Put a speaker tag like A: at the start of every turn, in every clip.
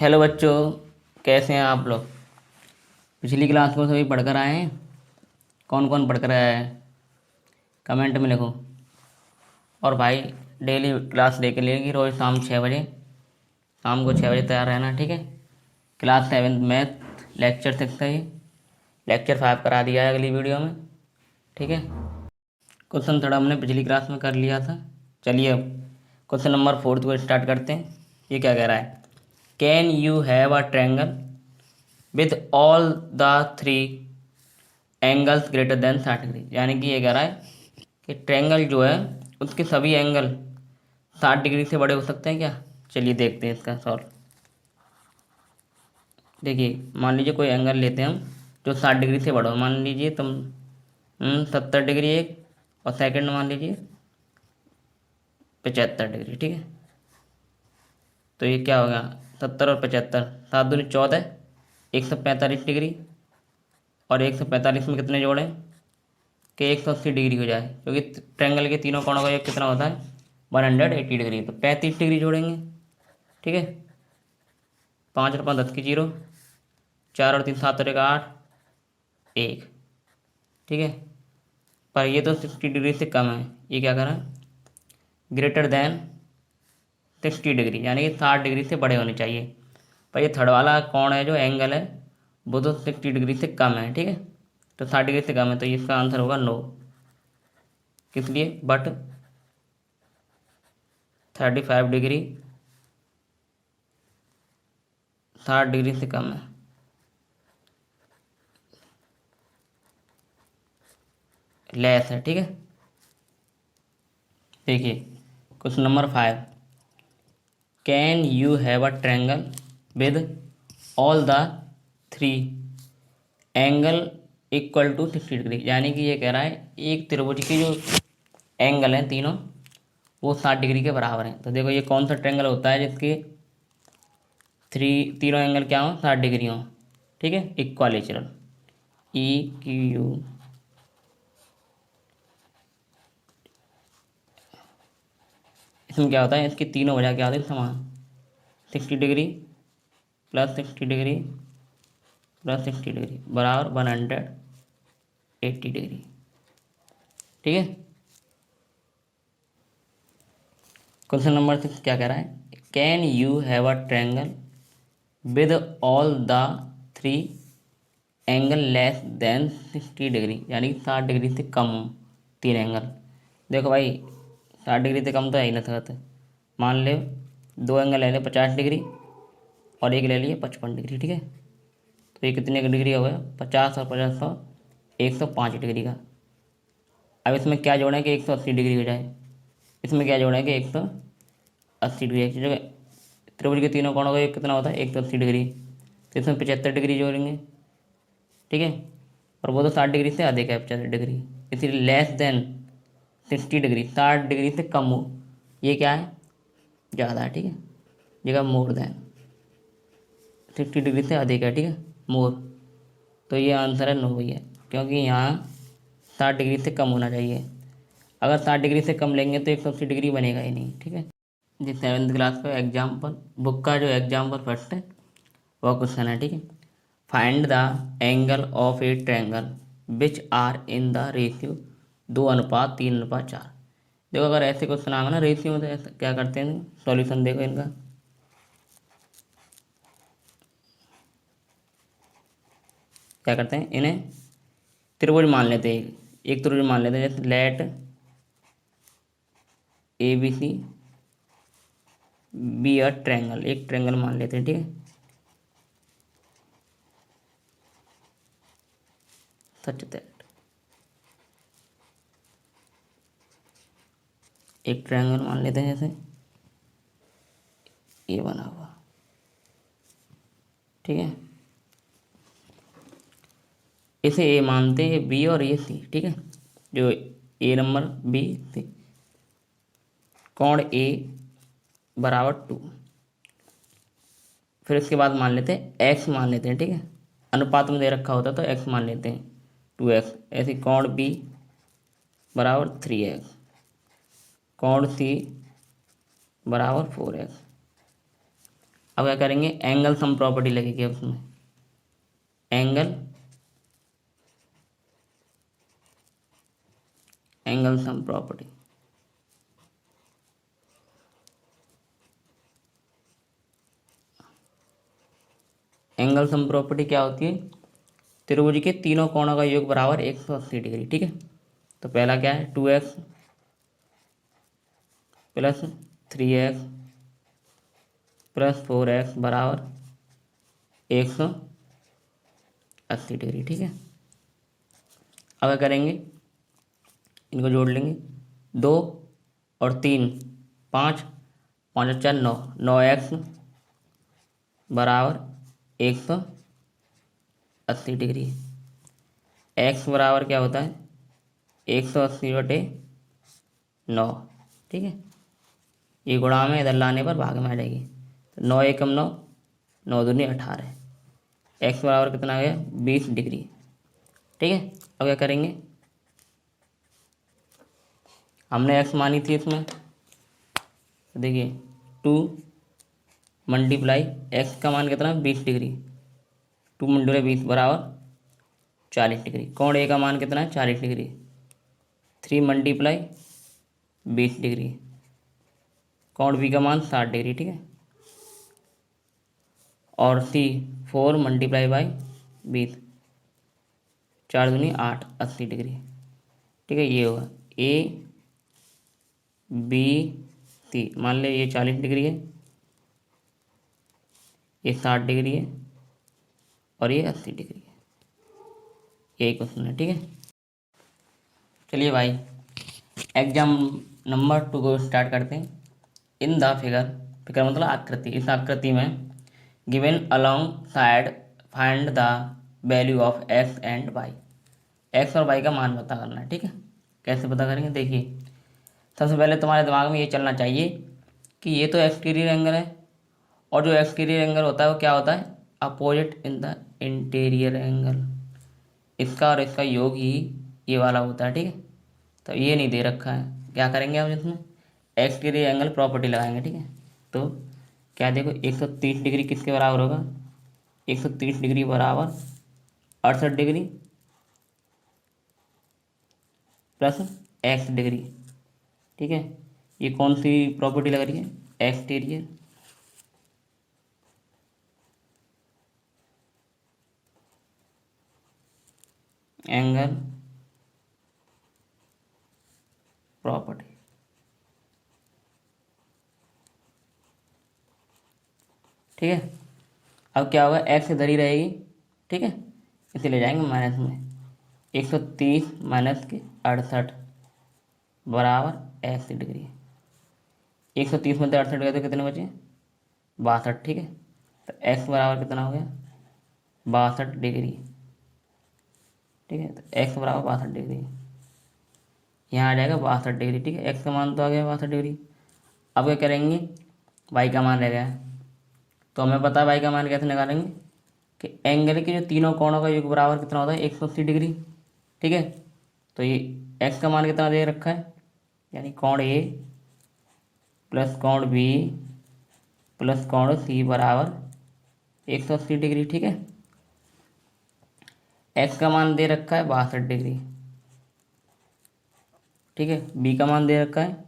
A: Hello बच्चों, कैसे हैं आप लोग। पिछली क्लास में सभी पढ़कर आए हैं। कौन कौन पढ़कर आया है कमेंट में लिखो। और भाई डेली क्लास लेके लेगी रोज़ शाम 6 बजे, शाम को 6 बजे तैयार रहना, ठीक है। क्लास 7 मैथ लेक्चर 6 है, ये लेक्चर 5 करा दिया है अगली वीडियो में, ठीक है। क्वेश्चन थोड़ा हमने पिछली क्लास में कर लिया था। चलिए अब क्वेश्चन नंबर 4 को स्टार्ट करते हैं। ये क्या कह रहा है, can you have a triangle with all the three angles greater than 60 degree. यानी कि ये कह रहा है कि ट्रायंगल जो है उसके सभी एंगल 60 डिग्री से बड़े हो सकते हैं क्या। चलिए देखते हैं इसका सॉल्व। देखिए मान लीजिए कोई एंगल लेते हैं हम जो 60 डिग्री से बड़ा हो। मान लीजिए तुम 70 डिग्री एक, और सेकंड मान लीजिए 75 डिग्री, ठीक है। तो ये क्या हो गया, 70 और 75, 7 दूनी 14, 145 डिग्री। और 145 में कितने जोड़ें कि 180 डिग्री हो जाए, क्योंकि ट्रायंगल के तीनों कोणों का योग कितना होता है 180 डिग्री। तो 35 डिग्री जोड़ेंगे, ठीक है। 5 और 5 10 की 0, 4 और 3 7 और 1 8, 1, ठीक है। पर ये तो 60 डिग्री से कम है, ये क्या करा ग्रेटर देन 60 डिग्री, यानी कि 60 डिग्री से बड़े होने चाहिए। पर ये थर्ड वाला कोण है जो एंगल है वो तो 60 डिग्री से कम है, ठीक है। तो 60 डिग्री से कम है, तो इसका आंसर होगा नो। किस लिए, बट 35 डिग्री 60 डिग्री से कम है, लेस है, ठीक है। देखिए question number 5, can you have a triangle with all the three angle equal to 60 degree. यानी कि ये कह रहा है एक त्रिभुज के जो एंगल हैं तीनों वो 60 डिग्री के बराबर हैं। तो देखो ये कौन सा ट्रायंगल होता है जिसके तीनों एंगल क्या हो 60 डिग्री हो, ठीक है। इक्वालेटरल, EQ, इसमें क्या होता है इसकी तीनों वजह क्या होती है समान, 60 degree plus 60 degree plus 60 degree बराबर 180 डिग्री, ठीक है। क्वेश्चन नंबर 6 क्या कह रहा है, can you have a triangle with all the three angle less than 60 degree. यानी कि 60 डिग्री से कम हो तीन एंगल। देखो भाई 60 डिग्री से कम तो है ही ना सकते। मान ले दो एंगल ले ले 50 डिग्री और एक ले लिए 55 डिग्री, ठीक है। तो ये कितने का डिग्री हो गया 50 और 50 तो 105 डिग्री का। अब इसमें क्या जोड़ें कि 180 डिग्री हो जाए, इसमें क्या जोड़ें कि 180 डिग्री। एक जगह त्रिभुज के तीनों कोणों का योग कितना होता है 180 डिग्री, तो इसमें 75 डिग्री जोड़ेंगे, ठीक है। और वो तो 60 डिग्री से अधिक है 75 डिग्री, इसलिए लेस देन 60 डिग्री, 60 डिग्री से कम हो, ये क्या है ज़्यादा है, ठीक है। जगह मोर देन 60 डिग्री से अधिक है, ठीक है, मोर। तो ये आंसर है नो भैया, क्योंकि यहाँ 60 डिग्री से कम होना चाहिए। अगर 60 डिग्री से कम लेंगे तो 180 डिग्री बनेगा ही नहीं, ठीक है। जी 7th क्लास का एग्जाम्पल बुक का जो एग्जाम्पल फर्स्ट है वह क्वेश्चन है, ठीक है। Find the angle of a triangle which are in the ratio 2:3:4। देखो अगर ऐसे क्वेश्चन आएगा ना रेशियो में तो क्या करते हैं सॉल्यूशन, देखो इनका क्या करते हैं, इन्हें त्रिभुज मान लेते हैं। एक त्रिभुज मान लेते हैं, जैसे let ABC be a triangle, एक ट्रायंगल मान लेते हैं, ठीक है। सच दैट एक ट्रायंगल मान लेते हैं जैसे ये बना हुआ, ठीक है। इसे ए मानते हैं, बी और ये सी, ठीक है। जो ए नंबर बी सी, कोण ए बराबर 2। फिर इसके बाद मान लेते हैं एक्स मान लेते हैं, ठीक है। अनुपात में दे रखा होता तो एक्स मान लेते हैं 2x। ऐसे कोण बी बराबर 3x, कोण सी बराबर 4x। अब क्या करेंगे, एंगल सम प्रॉपर्टी लगेगी उसमें, angle sum property. Angle sum property क्या होती है, त्रिभुज के तीनों कोणों का योग बराबर 180 डिग्री। ठीक है, तो पहला क्या है, 2x plus 3x plus 4x बराबर 180 डिग्री। ठीक है, अब क्या करेंगे, इनको जोड़ लेंगे, 2 और 3 5, 5 और 4 9, 9x बराबर 180 डिग्री। x बराबर क्या होता है, 180/9। ठीक है, ये गुणा में इधर लाने पर भाग में आ जाएगी, तो 9 एकम 9, 9 दूनी 18, x बराबर कितना आ गया, 20 डिग्री। ठीक है, अब क्या करेंगे, हमने x मानी थी इसमें, तो देखिए 2 मल्टीप्लाई एक्स का मान कितना, 20 डिग्री, 2 मल्टीप्लाई 20 बराबर 40 डिग्री। कोण ए का मान कितना है, 40 डिग्री, 3 मल्टीप्लाई 20 डिग्री, कोण बी का मान 60 डिग्री। ठीक है, और सी 4 मल्टीप्लाई बाई 20, 4 दूनी 8, 80 डिग्री। ठीक है, ये होगा ए बी सी, मान ले ये 40 डिग्री है, ये 60 डिग्री है, और ये 80 डिग्री है। यही क्वेश्चन है। ठीक है, चलिए भाई एग्जाम नंबर 2 को स्टार्ट करते हैं। इन द फिगर, फिगर मतलब आकृति, इस आकृति में given along side find the value of x and y, x और वाई का मान पता करना है। ठीक है, कैसे पता करेंगे, देखिए सबसे पहले तुम्हारे दिमाग में ये चलना चाहिए कि ये तो एक्सटीरियर एंगल है, और जो एक्सटीरियर एंगल होता है वो क्या होता है, opposite in the interior angle. इसका और इसका योग ही ये वाला होता है। ठीक है, तो ये नहीं दे रखा है, क्या करेंगे हम इसमें, एक्सटीरियर एंगल प्रॉपर्टी लगाएंगे। ठीक है, तो क्या देखो 130 डिग्री किसके बराबर होगा, 130 डिग्री बराबर 68 डिग्री प्लस एक्स डिग्री। ठीक है, ये कौन सी प्रॉपर्टी लग रही है, एक्सटीरियर एंगल प्रॉपर्टी। ठीक है, अब क्या होगा, एक्स इधर ही रहेगी। ठीक है, इसे ले जाएंगे माइनस में, 130 माइनस के 68 बराबर एक्स डिग्री। 130 में से 68 गए तो कितने बचे, 62। ठीक है, तो एक्स बराबर कितना हो गया, 62 डिग्री। ठीक है, तो एक्स बराबर 62 डिग्री, यहाँ आ जाएगा 62 डिग्री। ठीक है, एक्स का मान तो आ गया 62 डिग्री। अब क्या करेंगे, वाई का मान रह गया, तो हमें पता है वाई का मान कैसे निकालेंगे, कि एंगल के जो तीनों कोणों का योग बराबर कितना होता है, 180 डिग्री। ठीक है, तो ये एक्स का मान कितना दे रखा है, यानी कोण ए प्लस कोण बी प्लस कोण सी बराबर 180 डिग्री। ठीक है, एक्स का मान दे रखा है 62 डिग्री। ठीक है, बी का मान दे रखा है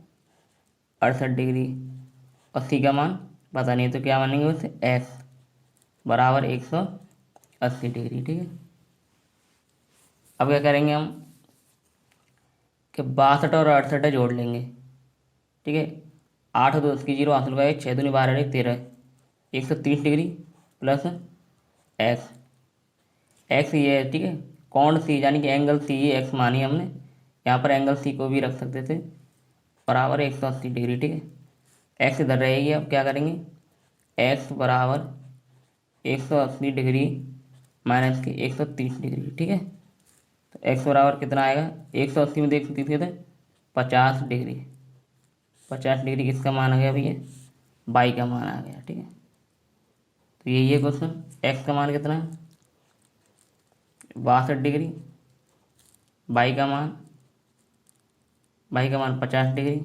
A: 68 डिग्री, और सी का मान पता नहीं, तो क्या मानेंगे उसे, एक्स बराबर 180 डिग्री। ठीक है, अब क्या करेंगे हम, कि 62 और 68 जोड़ लेंगे। ठीक है, 8 2 उसकी 0 हासिल का 6 दूनी 12 13, 130 डिग्री प्लस एक्स, एक्स ये है। ठीक है, कौन सी यानी कि एंगल सी, ये एक्स मानी हमने, यहाँ पर एंगल सी को भी रख सकते थे, बराबर 180 डिग्री। ठीक है, एक्स इधर रहेगी, अब क्या करेंगे, एक्स बराबर 180 डिग्री माइनस के 130 डिग्री। ठीक है, तो एक्स बराबर कितना आएगा, 180 में 130 के थे 50 डिग्री, 50 डिग्री किसका मान आ गया भैया, बाई का मान आ गया। ठीक है, तो यही है क्वेश्चन, एक्स का मान कितना है, 62 डिग्री, बाई का मान, बाई का मान 50 डिग्री,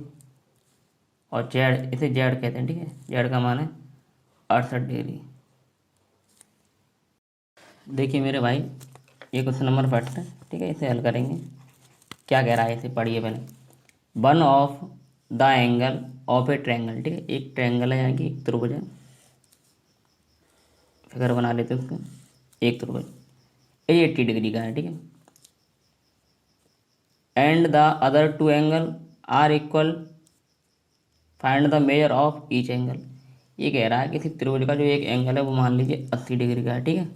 A: और जेड, इसे जेड कहते हैं। ठीक है, जेड का मान है 68 डिग्री। देखिए मेरे भाई, ये क्वेश्चन नंबर फर्स्ट है, ठीक है, इसे हल करेंगे। क्या कह रहा है इसे पढ़िए पहले। One of the angle of a triangle, ठीक है, एक ट्रायंगल है यानी कि एक त्रिभुज है, फिगर बना लेते हैं उसका। एक त्रिभुज 80 डिग्री का है, ठीक है, and the other two angle are equal, find the measure of each angle. ये कह रहा है कि किसी त्रिभुज का जो एक एंगल है वो मान लीजिए 80 डिग्री का है, ठीक है।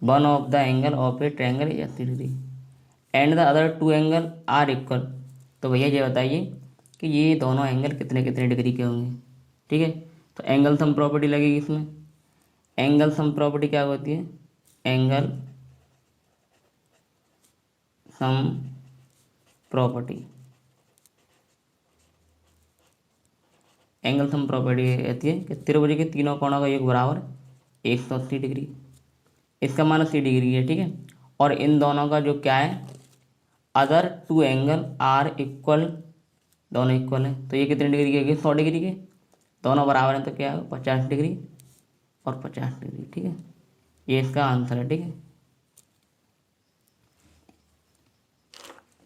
A: One of the angle of a triangle is 80 degree and the other two angle are equal. तो भैया ये बताइए कि ये दोनों एंगल कितने कितने डिग्री के होंगे, ठीक है। तो एंगल सम प्रॉपर्टी लगेगी इसमें। एंगल सम प्रॉपर्टी क्या होती है? Angle sum property, angle sum property कहती है कि त्रिभुज के तीनों कोणों का योग बराबर 180 डिग्री, इसका मान 80 डिग्री है, ठीक है। और इन दोनों का जो क्या है, other two angle are equal, दोनों इक्वल है, तो ये कितने डिग्री के? 100 डिग्री के। दोनों बराबर हैं तो क्या है? 50 डिग्री और 50 डिग्री, ठीक है। ये इसका आंसर है, ठीक है।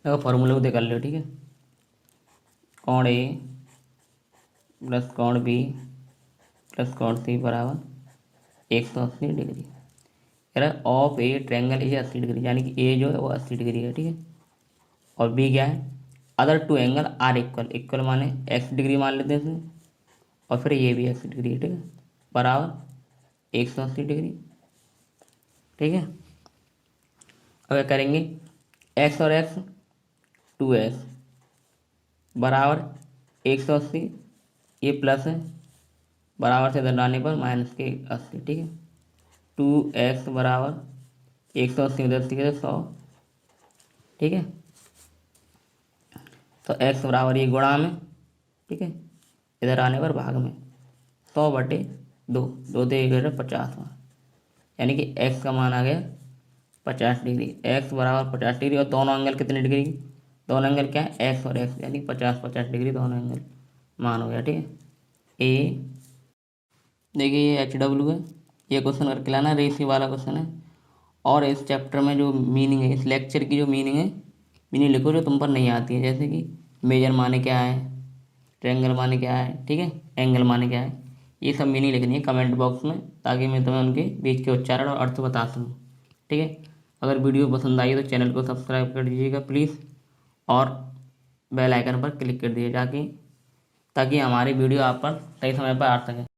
A: देखो फॉर्मूले को देख लो, ठीक है। कोण ए प्लस कोण बी प्लस कोण सी बराबर 180 डिग्री। कह रहा है of a triangle is 80 degree, यानी कि ए जो है वो 80 डिग्री है, ठीक है। और बी क्या है? Other two angle are equal, equal माने एक्स डिग्री मान लेते हैं इसमें, और फिर ये भी 80 डिग्री है, ठीक है, बराबर 180 डिग्री, ठीक है। अब क्या करेंगे? एक्स और एक्स 2x बराबर 180, ये प्लस है, बराबर से इधर लाने पर माइनस के 80, ठीक है। 2x बराबर 180 उधर से 100, ठीक है। तो x बराबर ये गुणा में, ठीक है, इधर आने पर भाग में 100/2, 2 दे 50, यानी कि x का मान आ गया 50 डिग्री। x बराबर 50 डिग्री, और दोनों एंगल कितने डिग्री? दोनों एंगल क्या है? x और x, यानी 50-50 डिग्री दोनों एंगल मान हो गया, ठीक है। ए देखिए ये HW है, ये क्वेश्चन करके लाना, रेसी वाला क्वेश्चन है। और इस चैप्टर में जो मीनिंग है, इस लेक्चर की जो मीनिंग है, मीनिंग लिखो जो तुम पर नहीं आती है, जैसे कि मेजर माने क्या है, ट्रायंगल माने क्या है, ठीक है, एंगल माने क्या है, ये सब मीनिंग लिखनी है कमेंट बॉक्स में, ताकि मैं तुम्हें उनके बीच के उच्चारण और अर्थ बता सकूँ, ठीक है। अगर वीडियो पसंद आई तो चैनल को सब्सक्राइब कर दीजिएगा प्लीज़, और बेल आइकन पर क्लिक कर दीजिए ताकि हमारी वीडियो आप पर सही समय पर आ सके।